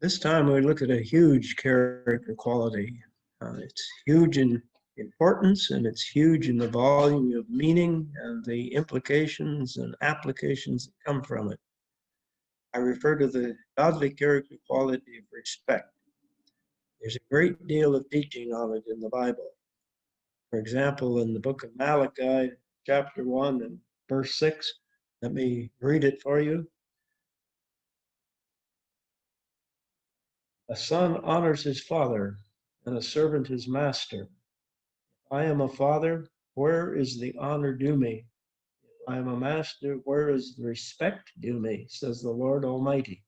This time we look at a huge character quality. It's huge in importance and it's huge in the volume of meaning and the implications and applications that come from it. I refer to the godly character quality of respect. There's a great deal of teaching on it in the Bible. For example, in the book of Malachi, chapter 1 and verse 6, let me read it for you. A son honors his father, and a servant his master. I am a father, where is the honor due me? I am a master, where is the respect due me? Says the Lord Almighty.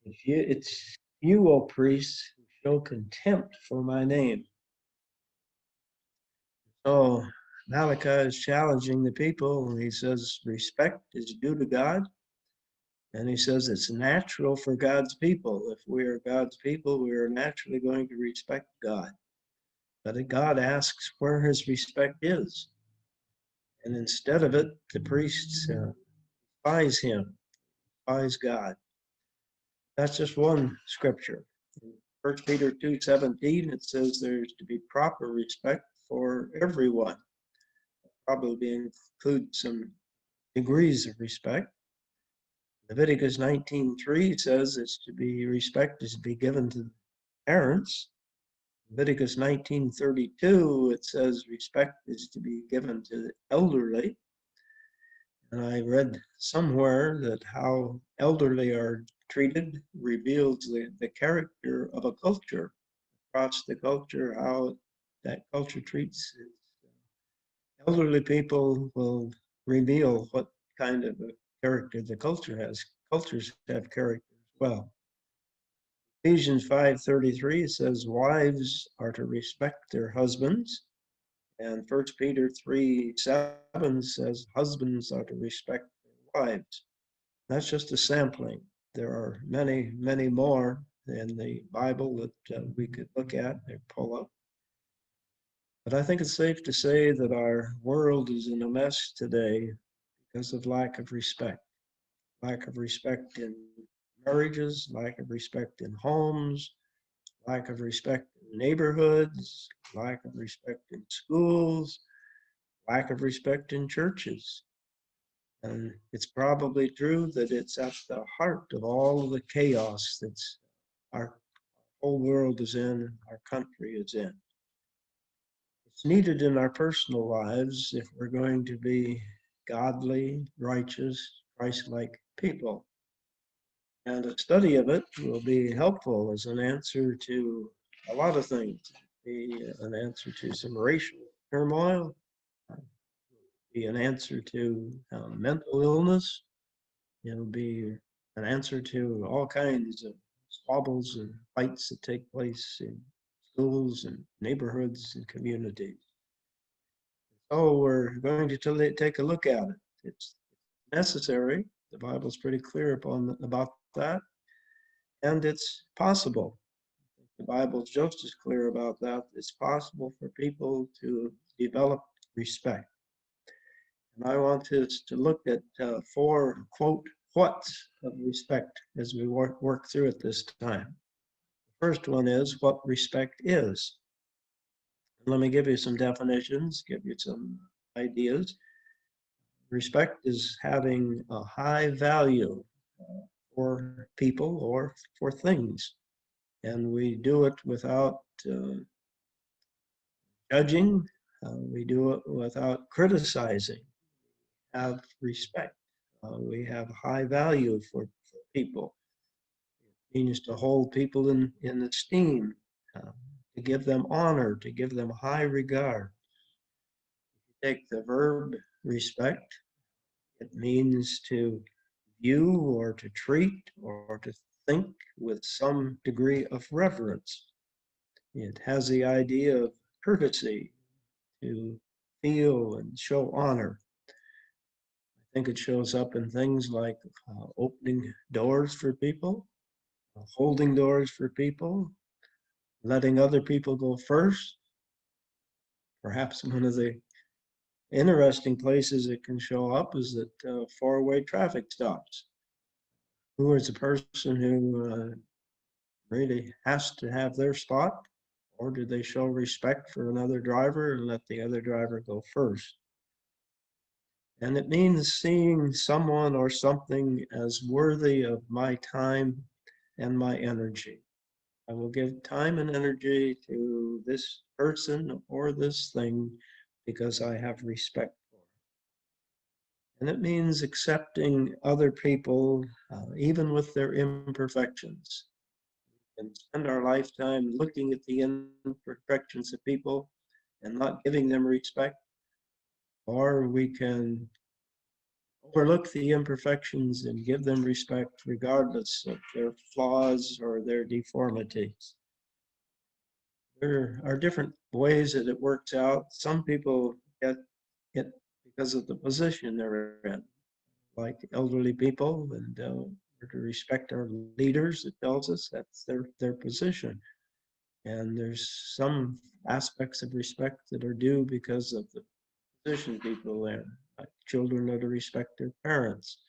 It's you, O priests, who show contempt for my name. So Malachi is challenging the people. He says respect is due to God. And he says it's natural for God's people. If we are God's people, we are naturally going to respect God. But God asks where his respect is. And instead of it, the priests despise him, despise God. That's just one scripture. In 1 Peter 2:17, it says there's to be proper respect for everyone. Probably include some degrees of respect. Leviticus 19:3 says it's to be respect is to be given to parents. Leviticus 19:32 it says respect is to be given to the elderly. And I read somewhere that how elderly are treated reveals the character of a culture. Across the culture, how that culture treats its elderly people will reveal what kind of a character the culture has. Cultures have character as well. Ephesians 5:33 says wives are to respect their husbands. And 1 Peter 3:7 says husbands are to respect their wives. That's just a sampling. There are many, many more in the Bible that we could look at and pull up. But I think it's safe to say that our world is in a mess today because of lack of respect. Lack of respect in marriages, lack of respect in homes, lack of respect in neighborhoods, lack of respect in schools, lack of respect in churches. And it's probably true that it's at the heart of all of the chaos that's our whole world is in, our country is in. It's needed in our personal lives if we're going to be godly, righteous, Christ-like people. And a study of it will be helpful as an answer to a lot of things. Be an answer to some racial turmoil, be an answer to mental illness. It'll be an answer to all kinds of squabbles and fights that take place in schools and neighborhoods and communities. So we're going to take a look at it. It's necessary. The Bible's pretty clear about that, and it's possible. The Bible's just as clear about that. It's possible for people to develop respect. And I want us to look at four, quote, what's of respect as we work through it this time. The first one is what respect is. Let me give you some definitions, give you some ideas. Respect is having a high value for people or for things. And we do it without judging. We do it without criticizing. Have respect. We have high value for people. It means to hold people in esteem, to give them honor, to give them high regard. Take the verb respect, it means to view or to treat or to think with some degree of reverence. It has the idea of courtesy, to feel and show honor. I think it shows up in things like opening doors for people, holding doors for people, letting other people go first. Perhaps one of the interesting places it can show up is at four-way traffic stops. Who is a person who really has to have their spot, or do they show respect for another driver and let the other driver go first? And it means seeing someone or something as worthy of my time and my energy. I will give time and energy to this person or this thing because I have respect for it. And it means accepting other people, even with their imperfections. And spend our lifetime looking at the imperfections of people and not giving them respect, or we can overlook the imperfections and give them respect regardless of their flaws or their deformities. There are different ways that it works out. Some people get it because of the position they're in, like elderly people, and we're to respect our leaders. It tells us that's their position. And there's some aspects of respect that are due because of the position people are in. Like children are to respect their parents.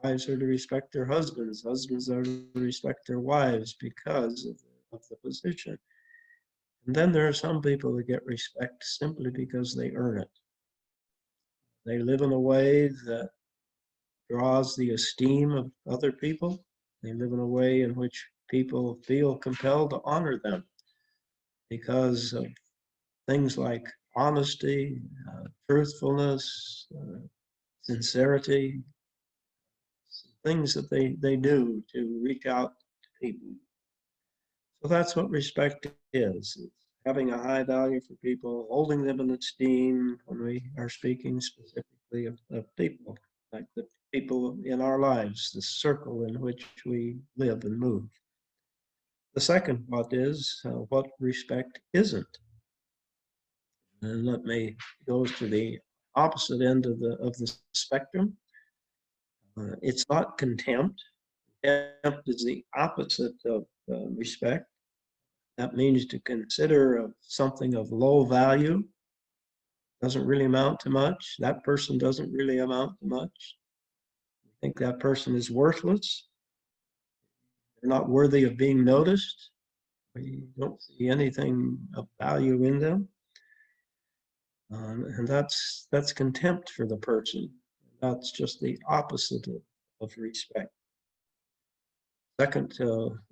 Wives are to respect their husbands. Husbands are to respect their wives because of the position. And then there are some people that get respect simply because they earn it. They live in a way that draws the esteem of other people. They live in a way in which people feel compelled to honor them because of things like honesty, truthfulness, sincerity, things that they do to reach out to people. So that's what respect is. It's having a high value for people, holding them in esteem when we are speaking specifically of people, like the people in our lives, the circle in which we live and move. The second what is what respect isn't. And let me go to the opposite end of the spectrum. It's not contempt. Contempt is the opposite of respect. That means to consider something of low value, doesn't really amount to much. That person doesn't really amount to much. I think that person is worthless. They're not worthy of being noticed. We don't see anything of value in them. And that's contempt for the person. That's just the opposite of respect. Second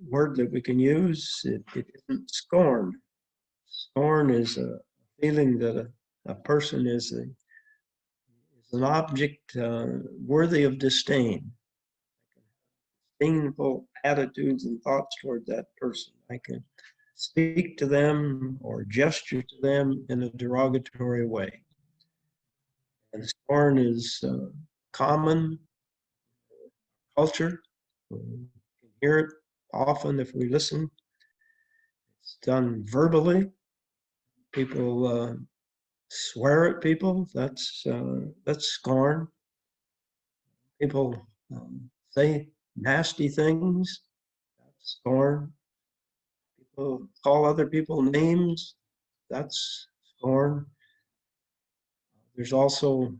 word that we can use, it isn't scorn. Scorn is a feeling that a person is an object worthy of disdain, disdainful attitudes and thoughts toward that person. I can speak to them or gesture to them in a derogatory way. And scorn is common culture. We can hear it often if we listen. It's done verbally. People swear at people. That's scorn. People say nasty things. That's scorn. People call other people names. That's scorn. There's also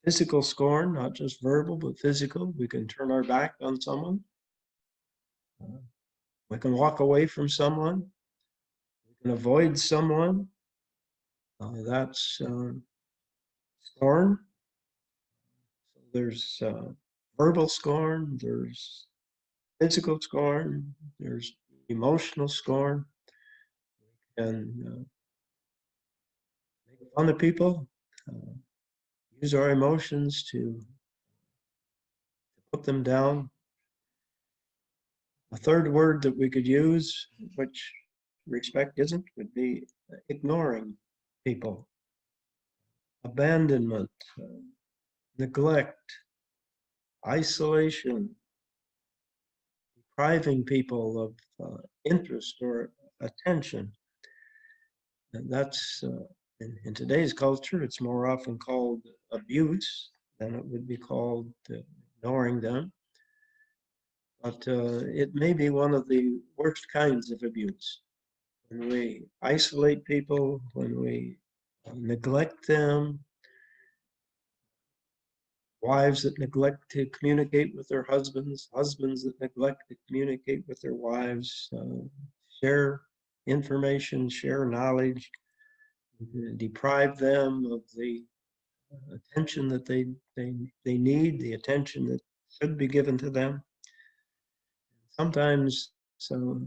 physical scorn, not just verbal, but physical. We can turn our back on someone. We can walk away from someone. We can avoid someone. That's scorn. So there's verbal scorn, there's physical scorn, there's emotional scorn, and make fun of people, use our emotions to put them down. A third word that we could use, which respect isn't, would be ignoring people, abandonment, neglect, isolation, depriving people of interest or attention. And that's, in today's culture, it's more often called abuse than it would be called ignoring them. But it may be one of the worst kinds of abuse. When we isolate people, when we neglect them, wives that neglect to communicate with their husbands, husbands that neglect to communicate with their wives, share information, share knowledge, deprive them of the attention that they need, the attention that should be given to them. Sometimes so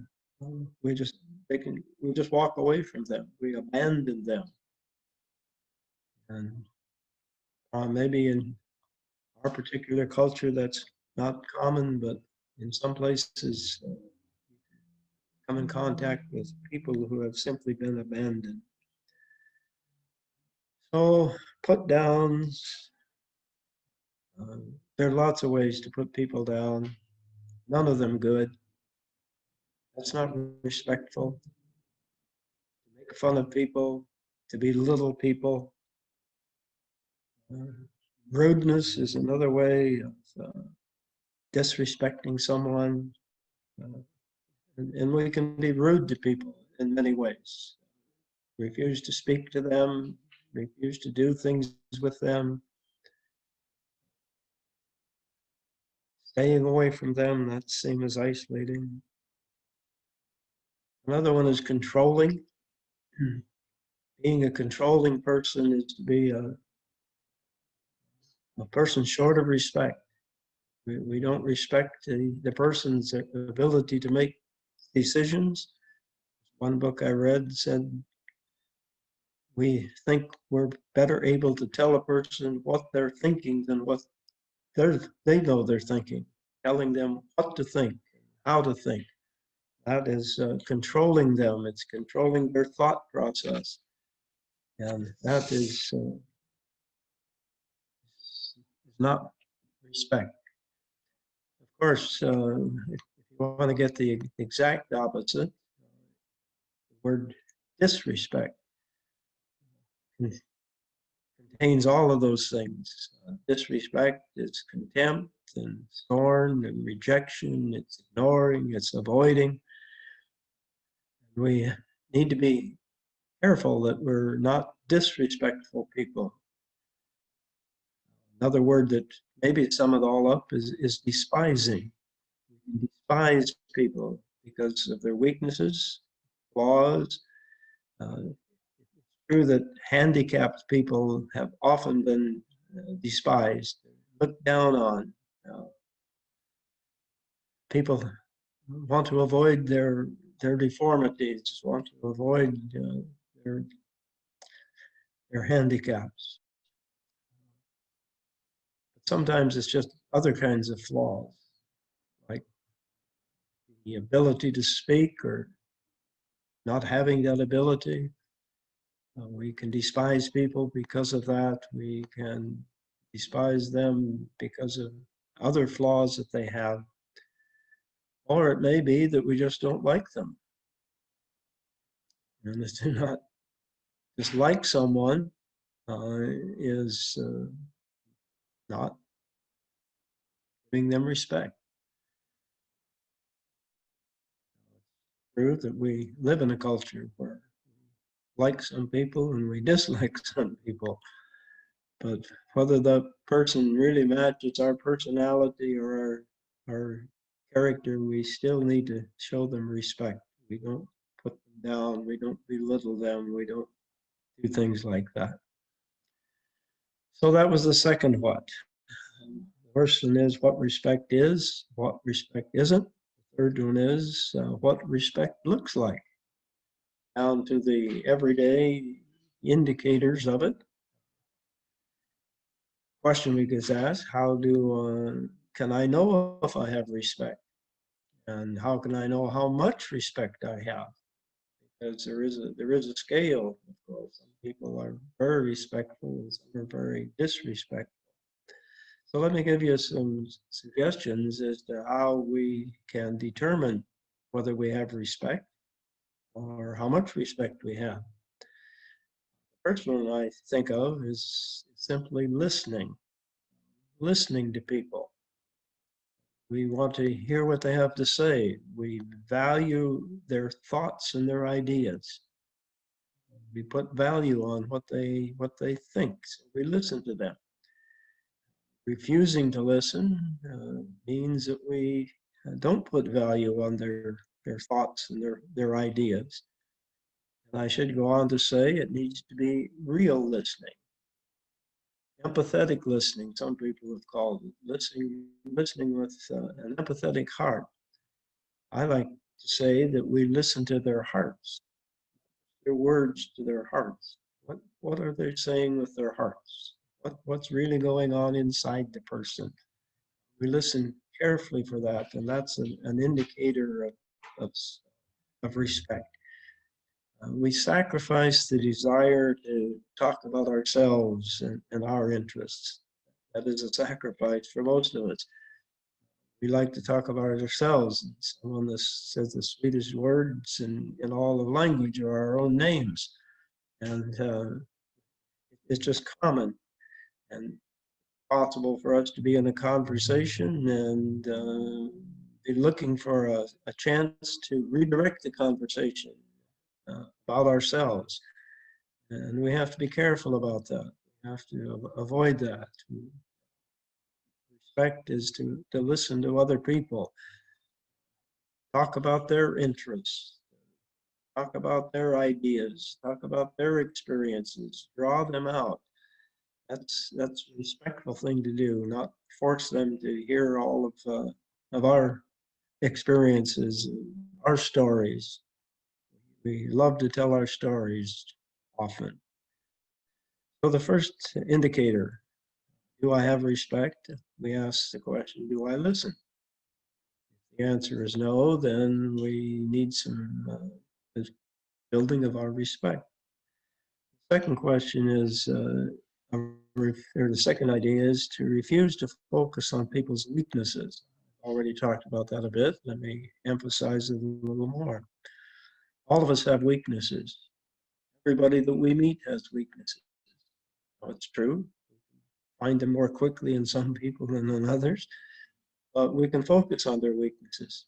we just we just walk away from them. We abandon them, and maybe in our particular culture that's not common, but in some places come in contact with people who have simply been abandoned. So put downs. There are lots of ways to put people down. None of them good. That's not respectful. To make fun of people, to belittle people. Rudeness is another way of disrespecting someone. And we can be rude to people in many ways. Refuse to speak to them, refuse to do things with them, staying away from them, that's the same as isolating. Another one is controlling. Being a controlling person is to be a person short of respect. We don't respect the person's ability to make decisions. One book I read said we think we're better able to tell a person what they're thinking than what they know they're thinking, telling them what to think, how to think. That is controlling them. It's controlling their thought process. And that is not respect. Of course, if you want to get the exact opposite, the word disrespect contains all of those things. Disrespect is contempt and scorn and rejection. It's ignoring, it's avoiding. We need to be careful that we're not disrespectful people. Another word that maybe sum it all up is despising. We despise people because of their weaknesses, flaws. It's true that handicapped people have often been despised, looked down on. People want to avoid their deformities, want to avoid their handicaps. But sometimes it's just other kinds of flaws, like the ability to speak or not having that ability. We can despise people because of that. We can despise them because of other flaws that they have. Or it may be that we just don't like them. And to not dislike someone is not giving them respect. It's true that we live in a culture where we like some people and we dislike some people. But whether the person really matches our personality or our character, we still need to show them respect. We don't put them down. We don't belittle them. We don't do things like that. So that was the second what. The first one is what respect is, what respect isn't. The third one is what respect looks like, down to the everyday indicators of it. Question we could ask, how can I know if I have respect? And how can I know how much respect I have? Because there is a scale, of course. Some people are very respectful and some are very disrespectful. So let me give you some suggestions as to how we can determine whether we have respect or how much respect we have. The first one I think of is simply listening to people. We want to hear what they have to say. We value their thoughts and their ideas. We put value on what they think. So we listen to them. Refusing to listen means that we don't put value on their thoughts and their ideas. And I should go on to say it needs to be real listening, empathetic listening. Some people have called it listening with an empathetic heart. I like to say that we listen to their hearts, their words to their hearts. What are they saying with their hearts? What's really going on inside the person? We listen carefully for that, and that's an indicator of, of respect. We sacrifice the desire to talk about ourselves and our interests. That is a sacrifice for most of us. We like to talk about ourselves. Someone that says the sweetest words in all of language are our own names. And it's just common and possible for us to be in a conversation and be looking for a chance to redirect the conversation about ourselves. And we have to be careful about that. We have to avoid that. Respect is to listen to other people, talk about their interests, talk about their ideas, talk about their experiences, draw them out. That's a respectful thing to do, not force them to hear all of our experiences, our stories. We love to tell our stories often. So the first indicator, do I have respect? We ask the question, do I listen? If the answer is no, then we need some building of our respect. The second question is, or the second idea is to refuse to focus on people's weaknesses. I've already talked about that a bit. Let me emphasize it a little more. All of us have weaknesses. Everybody that we meet has weaknesses. Well, it's true. Find them more quickly in some people than in others, but we can focus on their weaknesses.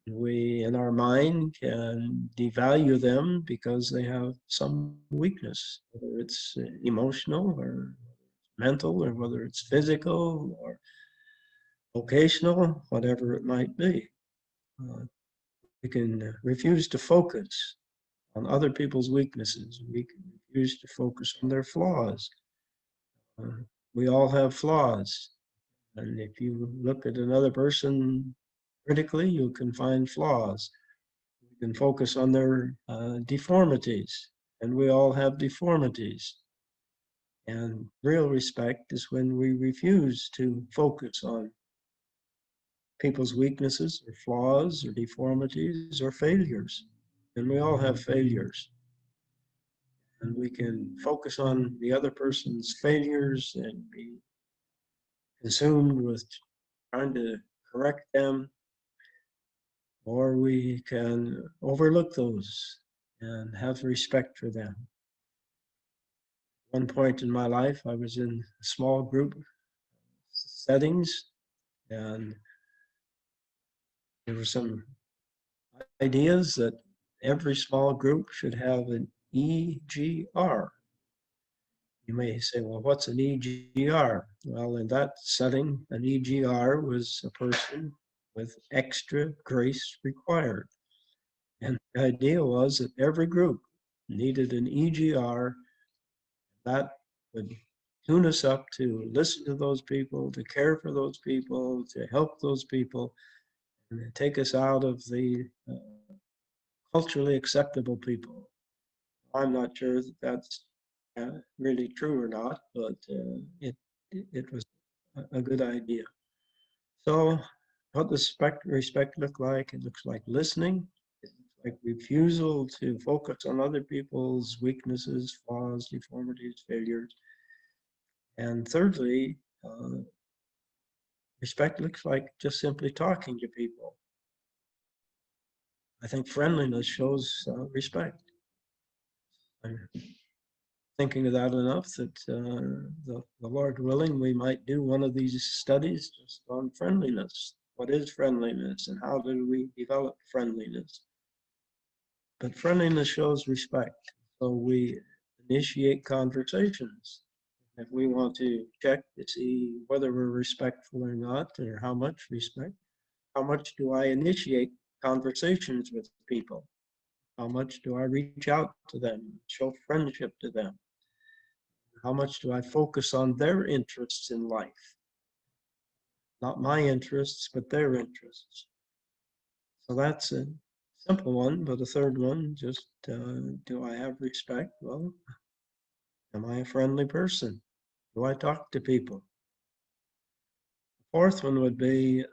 We, in our mind, can devalue them because they have some weakness, whether it's emotional or mental, or whether it's physical or vocational, whatever it might be. We can refuse to focus on other people's weaknesses. We can refuse to focus on their flaws. We all have flaws. And if you look at another person critically, you can find flaws. You can focus on their deformities, and we all have deformities. And real respect is when we refuse to focus on people's weaknesses or flaws or deformities or failures. And we all have failures. And we can focus on the other person's failures and be consumed with trying to correct them, or we can overlook those and have respect for them. One point in my life, I was in small group settings, and there were some ideas that every small group should have an EGR. You may say, well, what's an EGR? Well, in that setting, an EGR was a person with extra grace required. And the idea was that every group needed an EGR that would tune us up to listen to those people, to care for those people, to help those people, and take us out of the culturally acceptable people. I'm not sure that that's really true or not, but it was a good idea. So what does respect look like? It looks like listening. It looks like refusal to focus on other people's weaknesses, flaws, deformities, failures. And thirdly, respect looks like just simply talking to people. I think friendliness shows respect. I'm thinking of that enough that the Lord willing, we might do one of these studies just on friendliness. What is friendliness and how do we develop friendliness? But friendliness shows respect. So we initiate conversations. If we want to check to see whether we're respectful or not, or how much respect, how much do I initiate conversations with people? How much do I reach out to them, show friendship to them? How much do I focus on their interests in life? Not my interests, but their interests. So that's a simple one, but a third one, just do I have respect? Well, am I a friendly person? Do I talk to people? The fourth one would be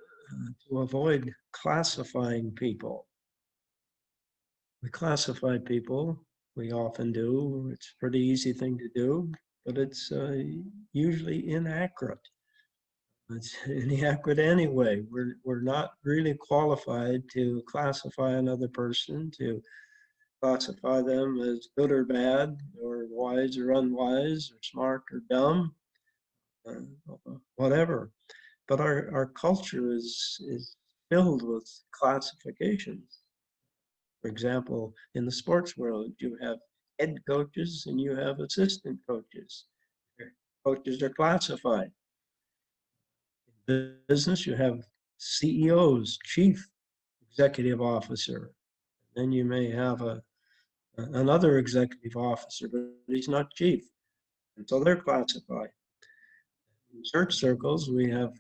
to avoid classifying people. We classify people, we often do. It's a pretty easy thing to do, but it's usually inaccurate. It's inaccurate anyway. We're not really qualified to classify another person, to classify them as good or bad, or wise or unwise, or smart or dumb, whatever. But our culture is filled with classifications. For example, in the sports world, you have head coaches and you have assistant coaches. Coaches are classified. In business, you have CEOs, chief executive officer. Then you may have another executive officer, but he's not chief. And so they're classified. In church circles, we have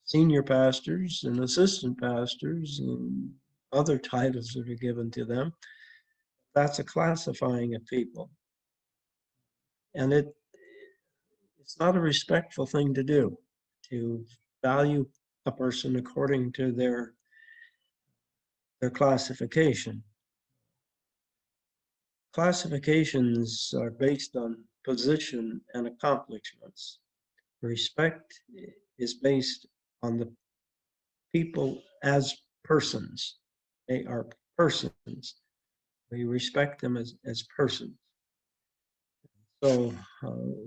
senior pastors and assistant pastors and other titles that are given to them. That's a classifying of people. And it's not a respectful thing to do, to value a person according to their classification. Classifications are based on position and accomplishments. Respect is based on the people as persons. They are persons. We respect them as persons. So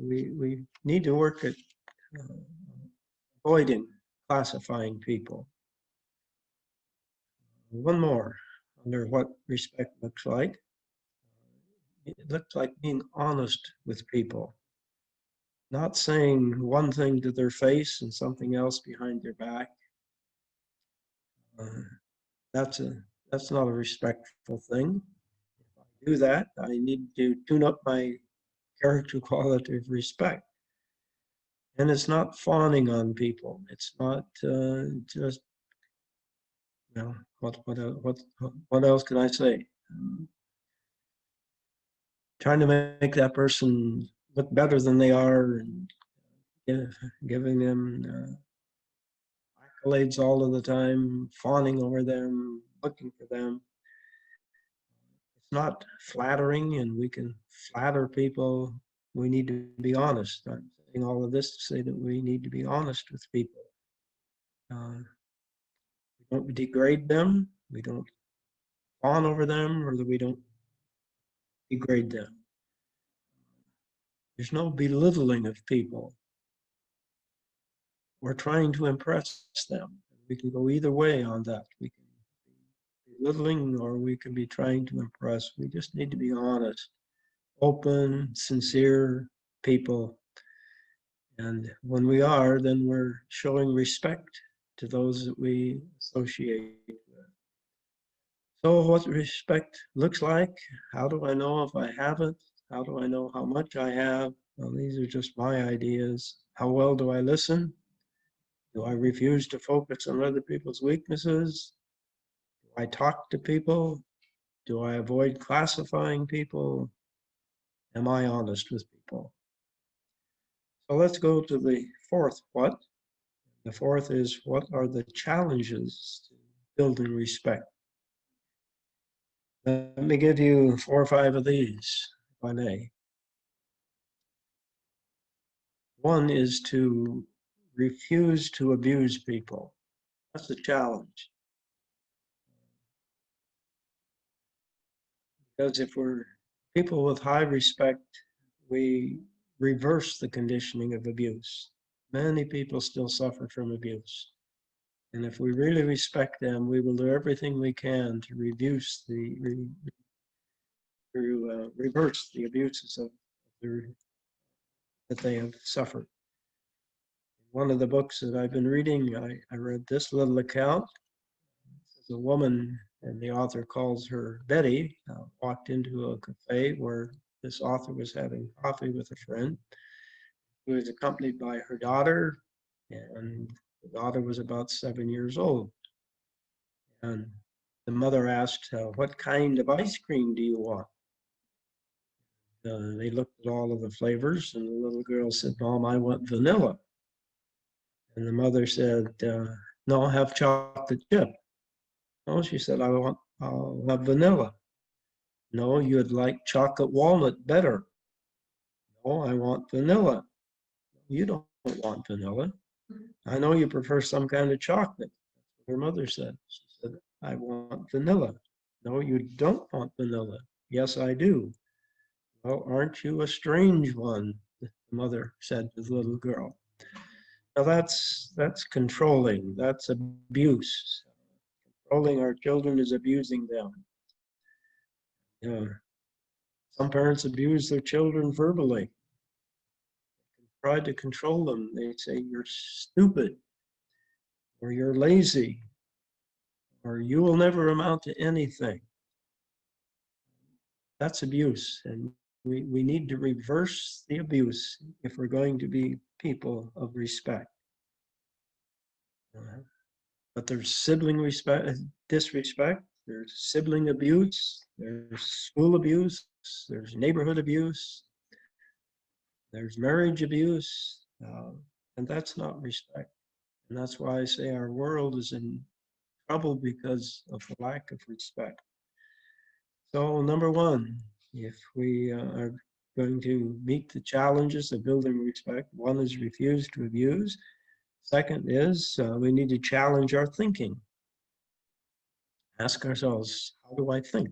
we need to work at avoiding classifying people. One more under what respect looks like. It looks like being honest with people, not saying one thing to their face and something else behind their back. That's not a respectful thing. If I do that, I need to tune up my character quality of respect. And it's not fawning on people. It's not just, you know, what else can I say? Trying to make that person look better than they are, and giving them accolades all of the time, fawning over them, looking for them. It's not flattering, and we can flatter people. We need to be honest. I'm saying all of this to say that we need to be honest with people. We don't degrade them. We don't fawn over them, or that we don't degrade them. There's no belittling of people. We're trying to impress them. We can go either way on that. We can be belittling, or we can be trying to impress. We just need to be honest, open, sincere people. And when we are, then we're showing respect to those that we associate with. So what respect looks like, how do I know if I have it? How do I know how much I have? Well, these are just my ideas. How well do I listen? Do I refuse to focus on other people's weaknesses? Do I talk to people? Do I avoid classifying people? Am I honest with people? So let's go to the fourth what. The fourth is, what are the challenges to building respect? Let me give you 4 or 5 of these, if I may. One is to refuse to abuse people. That's the challenge. Because if we're people with high respect, we reverse the conditioning of abuse. Many people still suffer from abuse. And if we really respect them, we will do everything we can to reverse the abuses of their that they have suffered. One of the books that I've been reading, I read this little account. A woman, and the author calls her Betty, walked into a cafe where this author was having coffee with a friend. He was accompanied by her daughter, and the daughter was about 7 years old. And the mother asked, what kind of ice cream do you want? They looked at all of the flavors, and the little girl said, Mom, I want vanilla. And the mother said, no, I'll have chocolate chip. No, she said, I'll have vanilla. No, you'd like chocolate walnut better. No, I want vanilla. You don't want vanilla. I know you prefer some kind of chocolate. That's what her mother said. She said, I want vanilla. No, you don't want vanilla. Yes, I do. Well, aren't you a strange one? The mother said to the little girl. Now that's controlling. That's abuse. Controlling our children is abusing them. Some parents abuse their children verbally. Try to control them. They say you're stupid, or you're lazy, or you will never amount to anything. That's abuse, and we need to reverse the abuse if we're going to be people of respect. But there's sibling disrespect, there's sibling abuse, there's school abuse, there's neighborhood abuse, there's marriage abuse, and that's not respect. And that's why I say our world is in trouble because of the lack of respect. So number one, if we are going to meet the challenges of building respect, one is refuse to abuse. Second is we need to challenge our thinking. Ask ourselves, how do I think?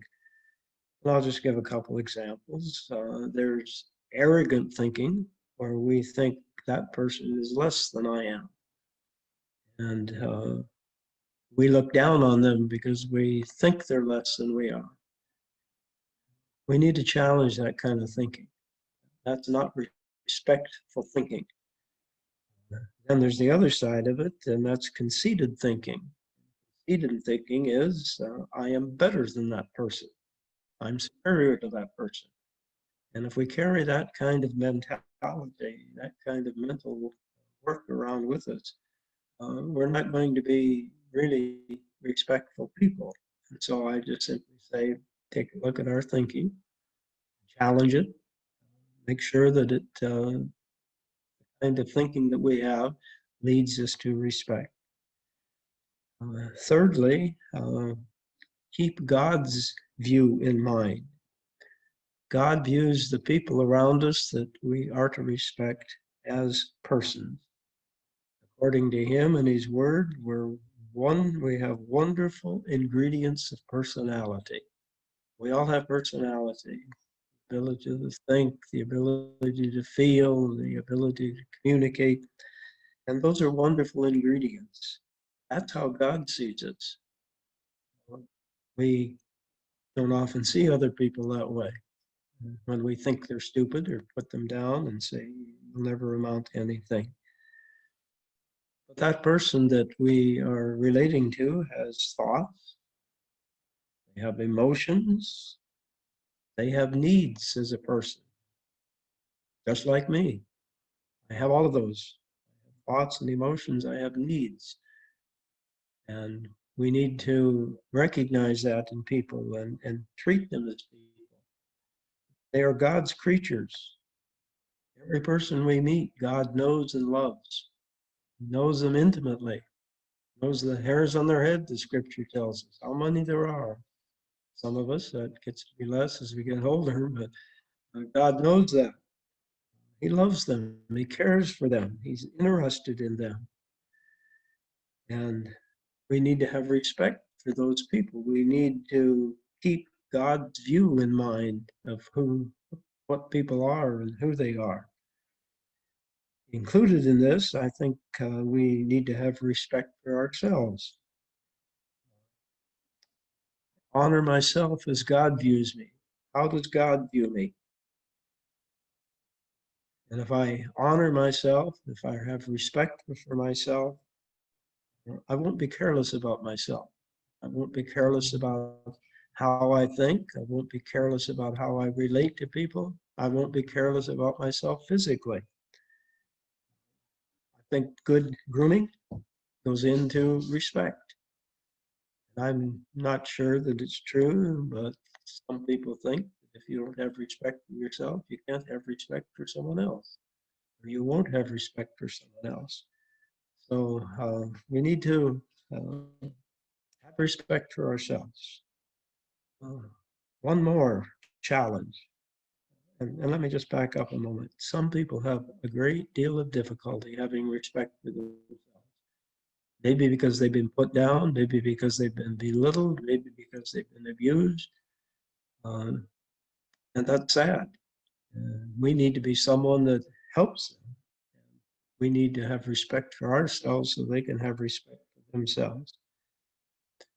And I'll just give a couple examples. There's arrogant thinking, where we think that person is less than I am. And we look down on them because we think they're less than we are. We need to challenge that kind of thinking. That's not respectful thinking. Then there's the other side of it, and that's conceited thinking. Conceited thinking is, I am better than that person. I'm superior to that person. And if we carry that kind of mentality, that kind of mental work around with us, we're not going to be really respectful people. And so I just simply say, take a look at our thinking, challenge it, make sure that the kind of thinking that we have leads us to respect. Thirdly, keep God's view in mind. God views the people around us that we are to respect as persons. According to him and his word, we have wonderful ingredients of personality. We all have personality, the ability to think, the ability to feel, the ability to communicate, and those are wonderful ingredients. That's how God sees us. We don't often see other people that way. When we think they're stupid or put them down and say, you'll never amount to anything. But that person that we are relating to has thoughts, they have emotions, they have needs as a person, just like me. I have all of those. I have thoughts and emotions, I have needs. And we need to recognize that in people and treat them as people. They are God's creatures. Every person we meet, God knows and loves. He knows them intimately. Knows the hairs on their head, the scripture tells us, how many there are. Some of us, that gets to be less as we get older, but God knows that. He loves them. He cares for them. He's interested in them. And we need to have respect for those people. We need to keep God's view in mind of what people are and who they are. Included in this, I think we need to have respect for ourselves. Honor myself as God views me. How does God view me? And if I honor myself, if I have respect for myself, I won't be careless about myself. I won't be careless about how I think. I won't be careless about how I relate to people. I won't be careless about myself physically. I think good grooming goes into respect. I'm not sure that it's true, but some people think that if you don't have respect for yourself, you can't have respect for someone else, or you won't have respect for someone else. So we need to have respect for ourselves. Uh, One more challenge, and let me just back up a moment. Some people have a great deal of difficulty having respect for themselves. Maybe because they've been put down, maybe because they've been belittled, maybe because they've been abused. Um, and that's sad. We need to be someone that helps them. We need to have respect for ourselves so they can have respect for themselves.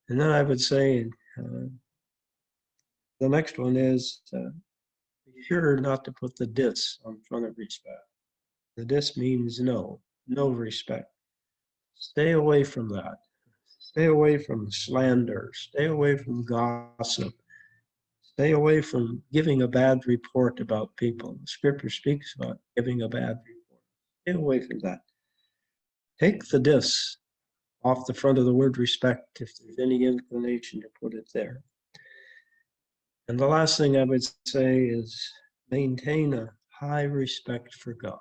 And then I would say the next one is be sure not to put the dis on front of respect. The dis means no, no respect. Stay away from that. Stay away from slander. Stay away from gossip. Stay away from giving a bad report about people. The scripture speaks about giving a bad report. Stay away from that. Take the dis off the front of the word respect if there's any inclination to put it there. And the last thing I would say is maintain a high respect for God.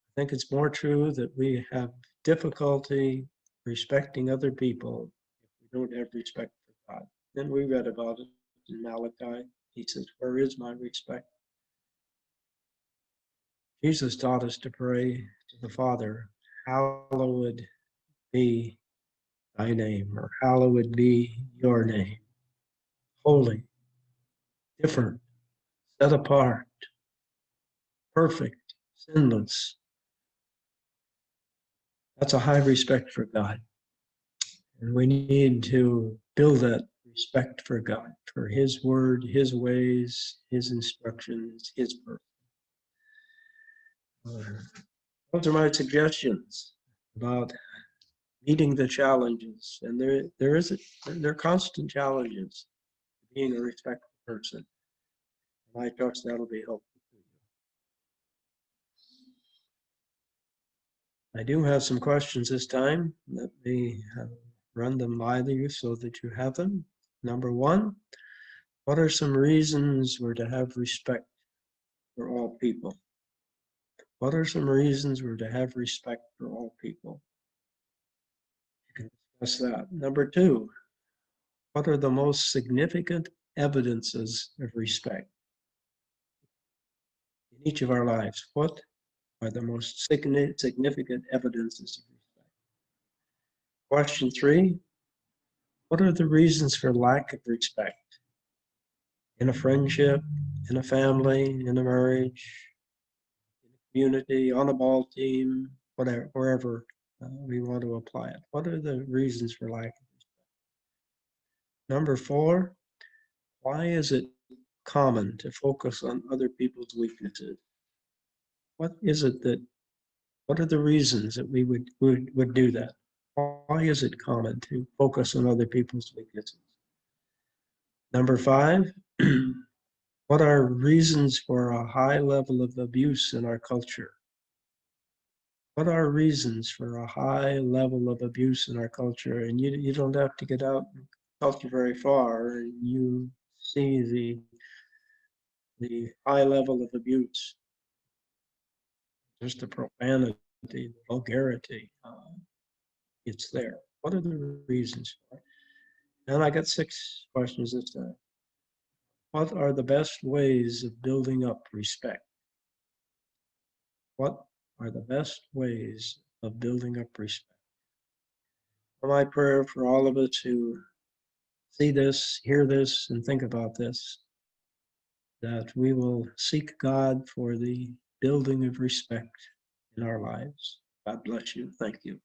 I think it's more true that we have difficulty respecting other people if we don't have respect for God. Then we read about it in Malachi. He says, "Where is my respect?" Jesus taught us to pray to the Father, "Hallowed be thy name," or "Hallowed be your name." Holy, different, set apart, perfect, sinless. That's a high respect for God. And we need to build that respect for God, for His word, His ways, His instructions, His purpose. Those are my suggestions about meeting the challenges. And there are constant challenges to being a respectful person. And I trust that'll be helpful to you. I do have some questions this time. Let me run them by you so that you have them. Number one, what are some reasons we're to have respect for all people? What are some reasons we're to have respect for all people? You can discuss that. Number two, what are the most significant evidences of respect in each of our lives? What are the most significant evidences of respect? Question three, what are the reasons for lack of respect in a friendship, in a family, in a marriage, in a community, on a ball team, whatever, wherever we want to apply it? What are the reasons for lack of respect? Number four, why is it common to focus on other people's weaknesses? What is it that, what are the reasons that we would do that? Why is it common to focus on other people's weaknesses? Number five, what are reasons for a high level of abuse in our culture? What are reasons for a high level of abuse in our culture? And you don't have to get out in culture very far. You see the high level of abuse, just the profanity, the vulgarity. It's there. What are the reasons for it? And I got 6 questions this time. What are the best ways of building up respect? What are the best ways of building up respect? My prayer for all of us who see this, hear this, and think about this, that we will seek God for the building of respect in our lives. God bless you. Thank you.